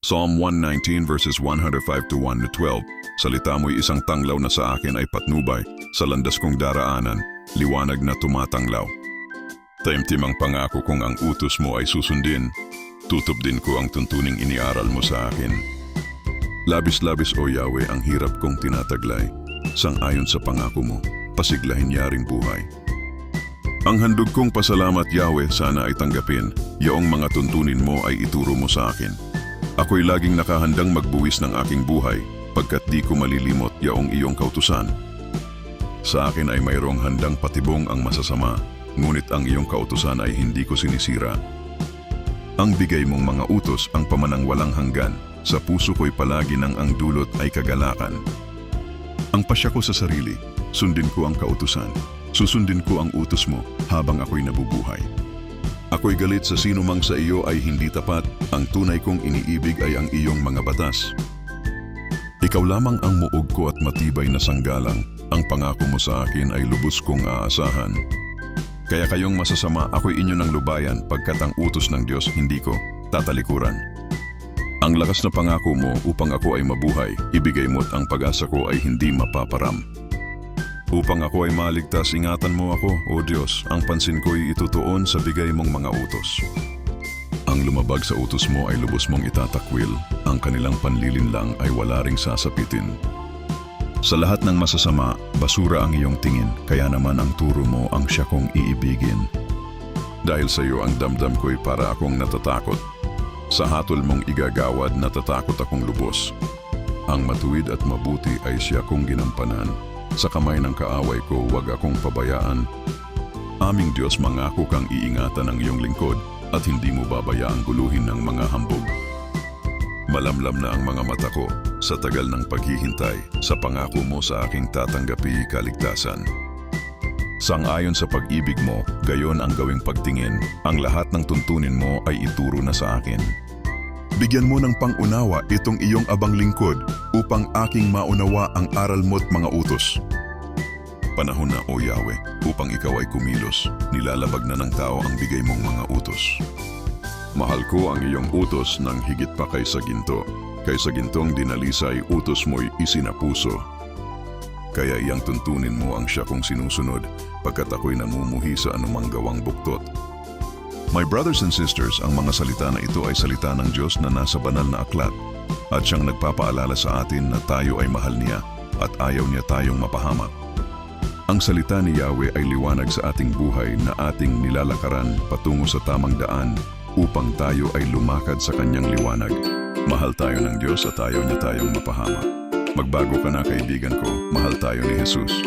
Psalm 119 verses 105 to 112. Salita mo'y isang tanglaw na sa akin ay patnubay, sa landas kong daraanan, liwanag na tumatanglaw. Taimtim ang pangako kung ang utos mo ay susundin, tutup din ko ang tuntuning iniaral mo sa akin. Labis-labis o Yahweh ang hirap kong tinataglay, sang-ayon sa pangako mo, pasiglahin yaring buhay. Ang handog kong pasalamat Yahweh sana ay tanggapin, yaong mga tuntunin mo ay ituro mo sa akin. Ako'y laging nakahandang magbuwis ng aking buhay, pagkat di ko malilimot yaong iyong kautusan. Sa akin ay mayroong handang patibong ang masasama, ngunit ang iyong kautusan ay hindi ko sinisira. Ang bigay mong mga utos ang pamanang walang hanggan, sa puso ko'y palagi nang ang dulot ay kagalakan. Ang pasya ko sa sarili, sundin ko ang kautusan, susundin ko ang utos mo habang ako'y nabubuhay. Ako'y galit sa sino mang sa iyo ay hindi tapat, ang tunay kong iniibig ay ang iyong mga batas. Ikaw lamang ang muog ko at matibay na sanggalang, ang pangako mo sa akin ay lubos kong aasahan. Kaya kayong masasama ako'y inyo ng lubayan pagkat ang utos ng Diyos hindi ko tatalikuran. Ang lakas na pangako mo upang ako ay mabuhay, ibigay mo't ang pag-asa ko ay hindi mapaparam. Upang ako ay maligtas, ingatan mo ako, O Diyos, ang pansin ko'y itutuon sa bigay mong mga utos. Ang lumabag sa utos mo ay lubos mong itatakwil, ang kanilang panlilinlang ay wala ring sasapitin. Sa lahat ng masasama, basura ang iyong tingin, kaya naman ang turo mo ang siya kong iibigin. Dahil sa iyo ang damdam ko'y para akong natatakot. Sa hatol mong igagawad, natatakot akong lubos. Ang matuwid at mabuti ay siya kong ginampanan. Sa kamay ng kaaway ko, huwag akong pabayaan. Aming Diyos, mangako kang iingatan ang iyong lingkod at hindi mo babayaang guluhin ng mga hambog. Malamlam na ang mga mata ko sa tagal ng paghihintay sa pangako mo sa aking tatanggapi kaligtasan. Sang-ayon sa pag-ibig mo, gayon ang gawing pagtingin, ang lahat ng tuntunin mo ay ituro na sa akin. Bigyan mo ng pangunawa itong iyong abang lingkod upang aking maunawa ang aral mo't mga utos. Panahon na, O Yahweh, upang ikaw ay kumilos, nilalabag na ng tao ang bigay mong mga utos. Mahal ko ang iyong utos ng higit pa kaysa ginto, kaysa gintong dinalisay utos mo'y isinapuso. Kaya iyang tuntunin mo ang siya kong sinusunod, pagkat ako'y namumuhi sa anumang gawang buktot. My brothers and sisters, ang mga salita na ito ay salita ng Diyos na nasa banal na aklat at siyang nagpapaalala sa atin na tayo ay mahal niya at ayaw niya tayong mapahamak. Ang salita ni Yahweh ay liwanag sa ating buhay na ating nilalakaran patungo sa tamang daan upang tayo ay lumakad sa kanyang liwanag. Mahal tayo ng Diyos at ayaw niya tayong mapahamak. Magbago ka na, kaibigan ko, mahal tayo ni Jesus.